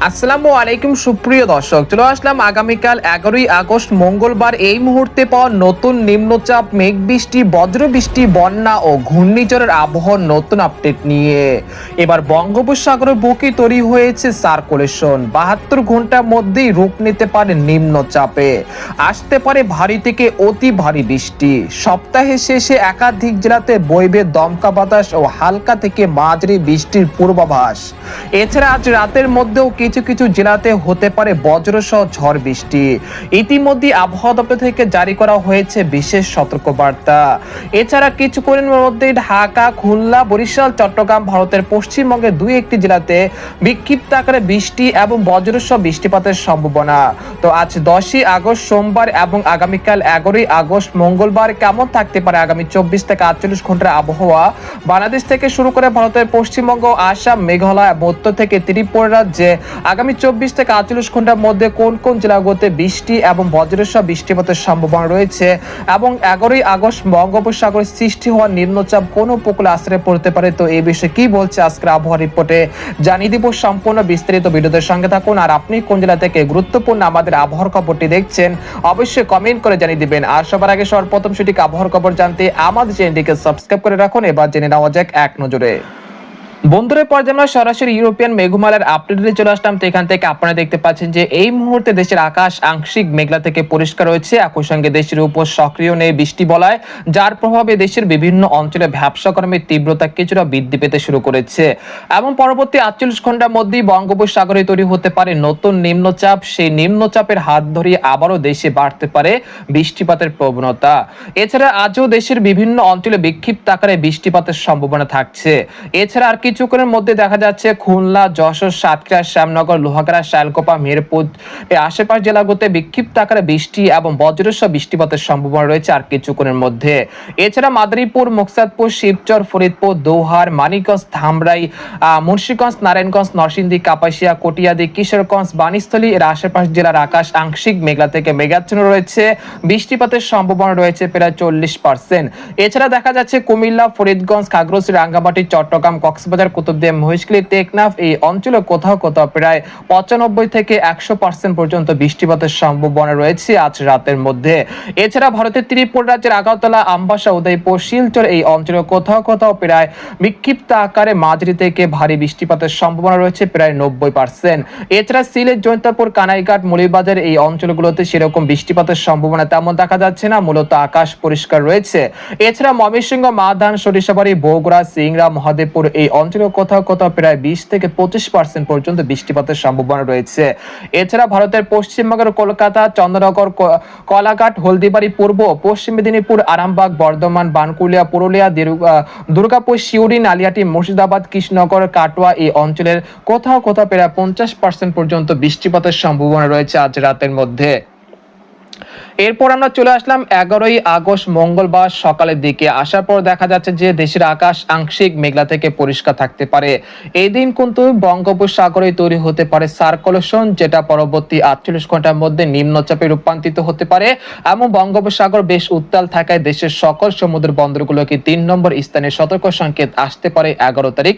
আসসালামু আলাইকুম সুপ্রিয় দর্শক, চলে আসলাম আগামীকাল 11ই আগস্ট মঙ্গলবার এই মুহূর্তে পাওয়া নতুন নিম্নচাপ, মেঘ বৃষ্টি, বজ্র বৃষ্টি, বন্যা ও ঘূর্ণিঝড়ের আবহাওয়ার নতুন আপডেট নিয়ে। এবার বঙ্গোপসাগরের বুকে তৈরি হয়েছে সার্কুলেশন। 72 ঘন্টার মধ্যেই রূপ নিতে পারে নিম্নচাপে, আসতে পারে ভারী থেকে অতি ভারী বৃষ্টি। সপ্তাহের শেষে একাধিক জেলাতে বইবে দমকা বাতাস ও হালকা থেকে মাঝারি বৃষ্টির পূর্বাভাস। এছাড়া আজ রাতের মধ্যেও কিছু কিছু জেলাতে হতে পারে বজ্রসহ ঝড় বৃষ্টি। ইতিমধ্যে আবহাওয়া দপ্তর থেকে জারি করা হয়েছে বিশেষ সতর্কবার্তা। এছাড়া কিছুক্ষণের মধ্যে ঢাকা, খুলনা, বরিশাল, চট্টগ্রাম, ভারতের পশ্চিমবঙ্গের দুই একটি জেলাতে বিক্ষিপ্ত আকারে বৃষ্টি এবং বজ্রসহ বৃষ্টিপাতের সম্ভাবনা। তো আজ 10ই আগস্ট সোমবার এবং আগামীকাল 11ই আগস্ট মঙ্গলবার কেমন থাকতে পারে আগামী 24 থেকে 48 ঘন্টার আবহাওয়া বাংলাদেশ থেকে শুরু করে ভারতের পশ্চিমবঙ্গ, আসাম, মেঘালয় এবং উত্তর থেকে ত্রিপুরা রাজ্যে আগামী 24 থেকে 48 ঘন্টার মধ্যে কোন কোন জেলাগুলোতে বৃষ্টি এবং বজ্রসহ বৃষ্টিপাতের সম্ভাবনা রয়েছে এবং 11ই আগস্ট বঙ্গোপসাগরে সৃষ্টি হওয়া নিম্নচাপ কোন উপকূলে আশ্রয় পড়তে পারে। তো এই বিষয়ে কি বলছে আজকের আবহাওয়া রিপোর্টে জানিয়ে দিব সম্পূর্ণ বিস্তারিত। ভিডিওদের সঙ্গে থাকুন। আর আপনি কোন জেলা থেকে গুরুত্বপূর্ণ আমাদের আবহাওয়ার খবরটি দেখছেন অবশ্যই কমেন্ট করে জানিয়ে দিবেন। আর সবার আগে সর্বপ্রথম সঠিক আবহাওয়ার খবর জানতে আমাদের চ্যানেলটিকে সাবস্ক্রাইব করে রাখুন। এবার জেনে নেওয়া যাক এক নজরে। বন্ধুরা, পর্যায়ে আমরা সরাসরি ইউরোপিয়ান মেঘমালার আপডেটে চলে আসলাম। তো এখান থেকে আপনারা দেখতে পাচ্ছেন যে এই মুহূর্তে দেশের আকাশ আংশিক মেঘলা থেকে পরিষ্কার রয়েছে। একই সঙ্গে দেশের উপর সক্রিয় নেই বৃষ্টি বলয়, যার প্রভাবে দেশের বিভিন্ন অঞ্চলে ভ্যাপসা গরমের তীব্রতা কিছুটা বৃদ্ধি পেতে শুরু করেছে এবং পরবর্তী 48 ঘন্টার মধ্যেই বঙ্গোপসাগরে তৈরি হতে পারে নতুন নিম্নচাপ। সেই নিম্নচাপের হাত ধরিয়ে আবারও দেশে বাড়তে পারে বৃষ্টিপাতের প্রবণতা। এছাড়া আজও দেশের বিভিন্ন অঞ্চলে বিক্ষিপ্ত আকারে বৃষ্টিপাতের সম্ভাবনা থাকছে। এছাড়া আর কিছুক্ষণের মধ্যে দেখা যাচ্ছে খুলনা, যশোর, সাতক্ষীরা, শ্যামনগর, লোহাগাড়া, শালকোপা, মেহেরপুর এই আশেপাশ জেলাগুলোতে বিক্ষিপ্ত আকারে বৃষ্টি এবং বজ্রসহ বৃষ্টিপাতের সম্ভাবনা রয়েছে আর কিছুক্ষণের মধ্যে। এছাড়া মাদারীপুর, মুকসাদপুর, শিবচর, ফরিদপুর, দৌহার, মানিকগঞ্জ, ধামরাই, মুন্সিগঞ্জ, নারায়ণগঞ্জ, নরসিংদী, কাপাসিয়া, কটিয়াদি, কিশোরগঞ্জ, বাণীস্থলী এর আশেপাশ জেলার আকাশ আংশিক মেঘলা থেকে মেঘাচ্ছন্ন রয়েছে। বৃষ্টিপাতের সম্ভাবনা রয়েছে প্রায় 40%। এছাড়া দেখা যাচ্ছে কুমিল্লা, ফরিদগঞ্জ, খাগড়াছড়ি, রাঙ্গামাটি, চট্টগ্রাম, কক্সবাজার, কুতুবদিয়া, মহেশখালী, টেকনাফ এই অঞ্চলে কোথাও কোথাও প্রায় 95 থেকে 100% পর্যন্ত বৃষ্টিপাতের সম্ভাবনা রয়েছে আজ রাতের মধ্যে। এছাড়া ভারতের ত্রিপুরা রাজ্যের আগরতলা, আমবাসা, উদয়পুর, শিলচর এই অঞ্চলে কোথাও কোথাও প্রায় বিক্ষিপ্ত আকারে মাঝারি থেকে ভারী বৃষ্টিপাতের সম্ভাবনা রয়েছে প্রায় 90%। এছাড়া সিলেট, জৈন্তাপুর, কানাইঘাট, মৌলভীবাজার এই অঞ্চলগুলোতে সেরকম বৃষ্টিপাতের সম্ভাবনা তেমন দেখা যাচ্ছে না, মূলত আকাশ পরিষ্কার রয়েছে। এছাড়া ময়মনসিংহ, মাদান, সরিষাবাড়ি, বগুড়া, সিংড়া, মহাদেবপুর এই অঞ্চলে কোথাও কোথাও প্রায় 20 থেকে 25% পর্যন্ত বৃষ্টিপাতের সম্ভাবনা রয়েছে। এছাড়া ভারতের পশ্চিমবঙ্গের কলকাতা, চন্দ্রনগর, কলাঘাট, হলদিবাড়ি, পূর্ব পশ্চিম মেদিনীপুর, আরামবাগ, বর্ধমান, বানকুলিয়া, পুরুলিয়া, দুর্গাপুর, সিউড়ি, নালিয়াটি, মুর্শিদাবাদ, কৃষ্ণনগর, কাটোয়া এই অঞ্চলের কোথাও কোথাও প্রায় 50% পর্যন্ত বৃষ্টিপাতের সম্ভাবনা রয়েছে আজ রাতের মধ্যে। এরপর আমরা চলে আসলাম 11ই আগস্ট মঙ্গলবার সকালের দিকে। আসার পর দেখা যাচ্ছে যে দেশের আকাশ আংশিক মেঘলা থেকে পরিষ্কার থাকতে পারে। এই দিন কিন্তু বঙ্গোপসাগরে তৈরি হতে পারে সার্কুলেশন, যেটা পরবর্তী 48 ঘন্টার মধ্যে নিম্নচাপে রূপান্তরিত হতে পারে এবং বঙ্গোপসাগর বেশ উত্তাল থাকায় দেশের সকল সমুদ্র বন্দরগুলোকে 3 নম্বর স্থানে সতর্ক সংকেত আসতে পারে 11 তারিখ।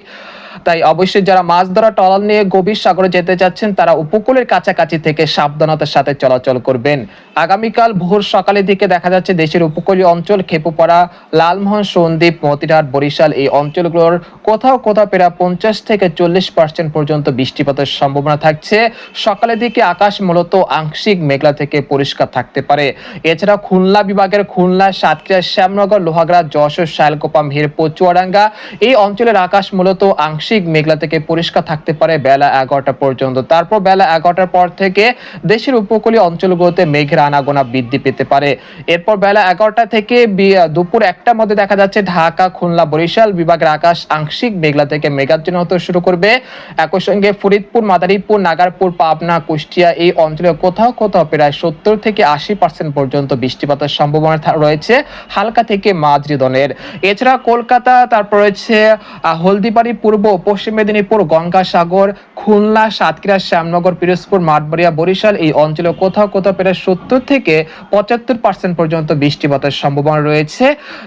তাই অবশ্যই যারা মাছ ধরা ট্রলার নিয়ে গভীর সাগরে যেতে যাচ্ছেন তারা উপকূলের কাছাকাছি থেকে সাবধানতার সাথে চলাচল করবেন। আগামীকাল ভোর সকালের দিকে দেখা যাচ্ছে দেশের উপকূলীয় অঞ্চল, খেপুপাড়া, লালমোহন, সন্দ্বীপ, মতিরাট, বরিশাল এই অঞ্চলগুলোর কোথাও কোথাও প্রায় 50 থেকে 40% পর্যন্ত বৃষ্টিপাতের সম্ভাবনা থাকছে। সকালের দিকে আকাশ মূলত আংশিক মেঘলা থেকে পরিষ্কার থাকতে পারে। এছাড়া খুলনা বিভাগের খুলনা, সাতক্ষীরা, শ্যামনগর, লোহাগাড়া, যশোর, শালকোপা, মেহেরপুর, চুয়াডাঙ্গা এই অঞ্চলের আকাশ মূলত আংশিক মেঘলা থেকে পরিষ্কার থাকতে পারে বেলা 11টা পর্যন্ত। তারপর বেলা 11টার পর থেকে দেশের উপকূলীয় অঞ্চলগুলোতে মেঘের আনাগোনা বৃদ্ধি পেতে পারে। এরপর বেলা 11টা থেকে দুপুর 1টার মধ্যে দেখা যাচ্ছে ঢাকা, খুলনা, বরিশাল বিভাগের আকাশ আংশিক মেঘলা থেকে মেঘাচ্ছন্ন হতে শুরু করবে। একই সঙ্গে ফরিদপুর, মাদারীপুর, নাগারপুর, পাবনা, কুষ্টিয়া এই অঞ্চলে কোথাও কোথাও প্রায় 70 থেকে 80% পর্যন্ত বৃষ্টিপাতের সম্ভাবনা রয়েছে হালকা থেকে মাঝারি ধরনের। এছাড়া কলকাতা, তারপর রয়েছে হলদিবাড়ি, পূর্ব পশ্চিম মেদিনীপুর, গঙ্গাসাগর, খুলনা, সাতক্ষীরা, শ্যামনগর, পিরোজপুর, মাঠবাড়িয়া, বরিশাল এই অঞ্চলে কোথাও কোথাও প্রায় 70 থেকে 75% পর্যন্ত বৃষ্টিপাতের সম্ভাবনা রয়েছে।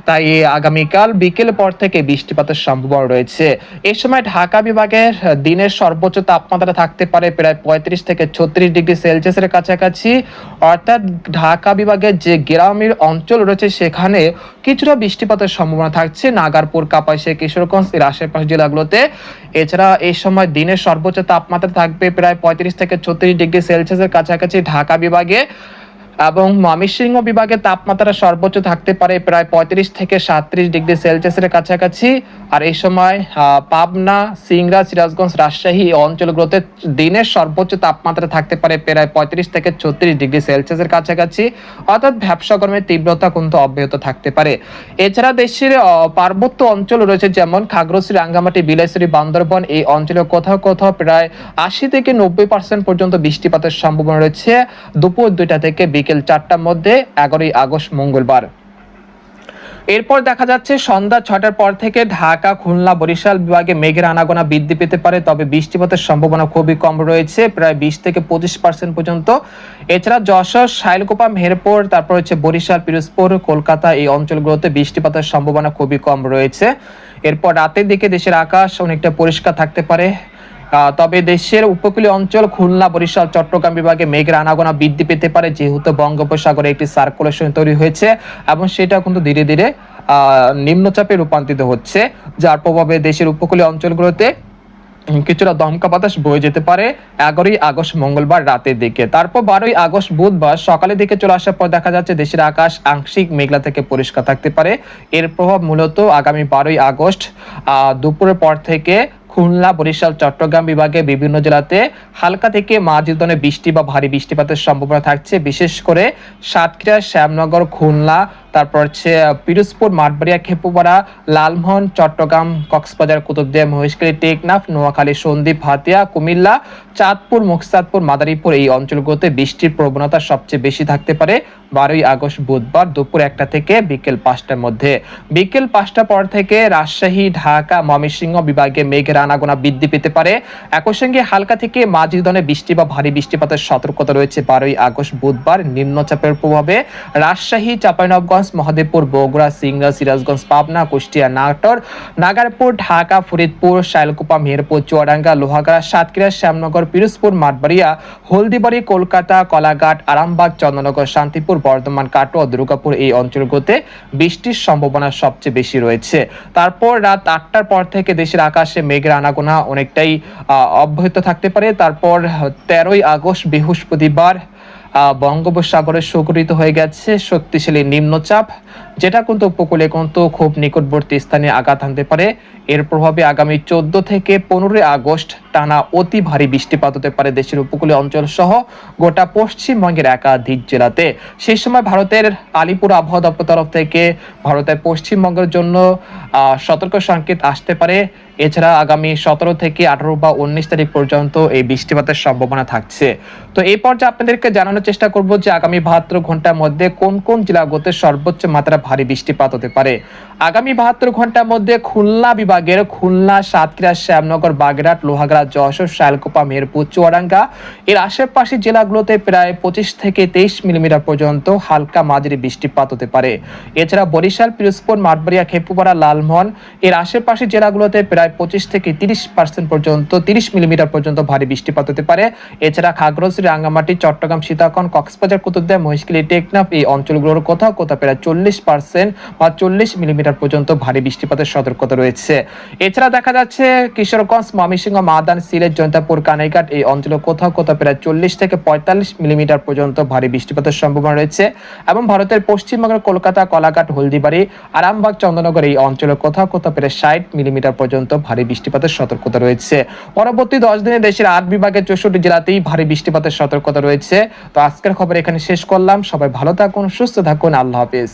তাই আগামীকাল বিকেল পর থেকে বৃষ্টিপাতের সম্ভাবনা রয়েছে। এই সময় ঢাকা বিভাগের দিনের সর্বোচ্চ তাপমাত্রা থাকতে পারে প্রায় 35 থেকে 36 ডিগ্রি সেলসিয়াসের কাছাকাছি। অর্থাৎ ঢাকা বিভাগের যে গ্রামের অঞ্চল রয়েছে সেখানে কিছুটা বৃষ্টিপাতের সম্ভাবনা থাকছে, নাগারপুর, কাপাসিয়া, কিশোরগঞ্জ এর আশেপাশ জেলাগুলোতে। এছাড়া এই সময় দিনের সর্বোচ্চ তাপমাত্রা থাকবে প্রায় 35 থেকে 36 ডিগ্রি সেলসিয়াসের কাছাকাছি ঢাকা বিভাগে, এবং ময়মনসিংহ বিভাগে তাপমাত্রা সর্বোচ্চ থাকতে পারে প্রায় 35 থেকে 37 ডিগ্রি সেলসিয়াসের কাছাকাছি। আর এই সময় পাবনা, সিংড়া, সিরাজগঞ্জ, রাজশাহী এই অঞ্চলগুলোতে দিনের সর্বোচ্চ তাপমাত্রা থাকতে পারে প্রায় 35 থেকে 36 ডিগ্রি সেলসিয়াসের কাছাকাছি। অর্থাৎ ভ্যাপসা গরমের তীব্রতা কিন্তু অব্যাহত থাকতে পারে। এছাড়া দেশের পার্বত্য অঞ্চল রয়েছে যেমন খাগড়াছড়ি, রাঙ্গামাটি, বিলাইছড়ি, বান্দরবান এই অঞ্চলে কোথাও কোথাও প্রায় 80 থেকে 90% পর্যন্ত বৃষ্টিপাতের সম্ভাবনা রয়েছে দুপুর 2টা থেকে বিকেল 4টার মধ্যে 11ই আগস্ট মঙ্গলবার। এরপর দেখা যাচ্ছে সন্ধ্যা 6টার পর থেকে ঢাকা, খুলনা, বরিশাল বিভাগে মেঘের আনাগোনা বৃদ্ধি পেতে পারে, তবে বৃষ্টিপাতের সম্ভাবনা খুবই কম রয়েছে, প্রায় 20 থেকে 25% পর্যন্ত। এছাড়া যশোর, শাইলকুপা, মেহেরপুর, তারপর হচ্ছে বরিশাল, পিরোজপুর, কলকাতা এই অঞ্চলগুলোতে বৃষ্টিপাতের সম্ভাবনা খুবই কম রয়েছে। এরপর রাতের দিকে দেশের আকাশ অনেকটা পরিষ্কার থাকতে পারে, তবে দেশের উপকূলীয় অঞ্চল খুলনা, বরিশাল, চট্টগ্রাম বিভাগে মেঘের আনাগোনা বৃদ্ধি পেতে পারে, যেহেতু বঙ্গোপসাগরে একটি সার্কুলেশন তৈরি হয়েছে এবং সেটা কিন্তু ধীরে ধীরে নিম্নচাপে রূপান্তরিত হচ্ছে, যার প্রভাবে দেশের উপকূলীয় অঞ্চলগুলোতে কিছুটা দমকা বাতাস বয়ে যেতে পারে 11ই আগস্ট মঙ্গলবার রাতের দিকে। তারপর 12ই আগস্ট বুধবার সকালের দিকে চলে আসার পর দেখা যাচ্ছে দেশের আকাশ আংশিক মেঘলা থেকে পরিষ্কার থাকতে পারে। এর প্রভাব মূলত আগামী 12ই আগস্ট দুপুরের পর থেকে খুলনা, বরিশাল, চট্টগ্রাম বিভাগে বিভিন্ন জেলাতে হালকা থেকে মাঝারি ধরনের বৃষ্টি বা ভারী বৃষ্টিপাতের সম্ভাবনা থাকছে, বিশেষ করে সাতক্ষীরা, শ্যামনগর, খুলনা, তারপর হচ্ছে পিরোজপুর, মাঠবাড়িয়া, খেপুপাড়া, লালমোহন, চট্টগ্রাম, কক্সবাজার, কুতুবদিয়া, মহেশখালী, টেকনাফ, নোয়াখালী, সন্দ্বীপ, হাতিয়া, কুমিল্লা, চাঁদপুর, মুকতাদপুর, মাদারীপুর এই অঞ্চলগুলোতে বৃষ্টির প্রবণতা সবচেয়ে বেশি থাকতে পারে 12ই আগস্ট বুধবার দুপুর 1টা থেকে বিকেল 5টার মধ্যে। বিকেল 5টা পর থেকে রাজশাহী, ঢাকা, ময়মনসিংহ বিভাগে মেঘের আনাগোনা বৃদ্ধি পেতে পারে। একই সঙ্গে হালকা থেকে মাঝারি ধরনের বৃষ্টি বা ভারী বৃষ্টিপাতের সতর্কতা রয়েছে 12ই আগস্ট বুধবার নিম্নচাপের প্রভাবে রাজশাহী, চাঁপাইনবাবগঞ্জ, মহাদেবপুর, বগুড়া, সিংড়া, সিরাজগঞ্জ, পাবনা, কুষ্টিয়া, নাটোর, নাগারপুর, ঢাকা, ফরিদপুর, শাইলকুপা, মেহেরপুর, চুয়াডাঙ্গা, লোহাগাড়া, সাতক্ষীরা, শ্যামনগর, পিরোজপুর, মাঠবাড়িয়া, হলদিবাড়ি, কলকাতা, কলাঘাট, আরামবাগ, চন্দননগর, শান্তিপুর, বর্ধমান, কাটোয়া, দুর্গাপুর এই অঞ্চলগুলোতে বৃষ্টির সম্ভাবনা সবচেয়ে বেশি রয়েছে। তারপর রাত 8টার পর থেকে দেশের আকাশে মেঘের আনাগোনা অনেকটাই অব্যাহত থাকতে পারে। তারপর 13ই আগস্ট বৃহস্পতিবার বঙ্গোপসাগরে সংঘটিত হয়ে গেছে শক্তিশালী নিম্নচাপ, যেটা কিন্তু উপকূলে কিন্তু খুব নিকটবর্তী স্থানে আঘাত হানতে পারে। এর প্রভাবে আগামী 14 থেকে 15 আগস্ট টানা অতি ভারী বৃষ্টিপাত হতে পারে দেশের উপকূলীয় অঞ্চল সহ গোটা পশ্চিমবঙ্গের একাধিক জেলাতে। সেই সময় ভারতের আলিপুর আবহাওয়া দপ্তর তরফ থেকে ভারতের পশ্চিমবঙ্গের জন্য সতর্ক সংকেত আসতে পারে। এছাড়া আগামী 17 থেকে 18 বা 19 তারিখ পর্যন্ত এই বৃষ্টিপাতের সম্ভাবনা থাকছে। তো এই পর্যায়ে আপনাদেরকে জানানোর চেষ্টা করব যে আগামী 72 ঘন্টার মধ্যে কোন কোন জেলাগুলোতে সর্বোচ্চ মাত্রা ভারী বৃষ্টিপাত হতে পারে। আগামী 72 ঘন্টার মধ্যে খুলনা বিভাগের খুলনা, সাতক্ষীরা, শ্যামনগর, বাগেরহাট, লোহাগাড়া, যশোর, শাইলকুপা, মেহেরপুর, চুয়াডাঙ্গা এর আশেপাশে জেলাগুলোতে প্রায় 25 থেকে 23 মিলিমিটার পর্যন্ত হালকা মাঝারি বৃষ্টিপাত হতে পারে। এছাড়া বরিশাল, পিরোজপুর, মাঠবাড়িয়া, খেপুপাড়া, লালমোহন এর আশেপাশে জেলাগুলোতে প্রায় 25 থেকে 30% পর্যন্ত 30 মিলিমিটার পর্যন্ত ভারী বৃষ্টিপাত হতে পারে। এছাড়া খাগড়াছড়ি, রাঙ্গামাটি, চট্টগ্রাম, সীতাকুণ্ড, কক্সবাজার, কুতুবদিয়া, মহেশখালী, টেকনাফ এই অঞ্চলগুলোর কোথাও কোথাও প্রায় 40% বা 40 মিলিমিটার পর্যন্ত ভারী বৃষ্টিপাতের সতর্কতা রয়েছে। এছাড়া দেখা যাচ্ছে কিশোরগঞ্জ, ময়মনসিংহ, মাদান, সিলেট, জয়ন্তাপুর, কানাইঘাট এই অঞ্চলে কোথাও কোথাও প্রায় 40 থেকে 45 মিলিমিটার পর্যন্ত ভারী বৃষ্টিপাতের সম্ভাবনা রয়েছে, এবং ভারতের পশ্চিমবঙ্গের কলকাতা, কলাঘাট, হলদিবাড়ি, আরামবাগ, চন্দননগর এই অঞ্চলে কোথাও কোথাও প্রায় 60 মিলিমিটার পর্যন্ত ভারী বৃষ্টিপাতের সতর্কতা রয়েছে। পরবর্তী 10 দিনে দেশের 8 বিভাগের 64 জেলাতেই ভারী বৃষ্টিপাতের সতর্কতা রয়েছে। তো আজকের খবর এখানে শেষ করলাম। সবাই ভালো থাকুন, সুস্থ থাকুন, আল্লাহ হাফেজ।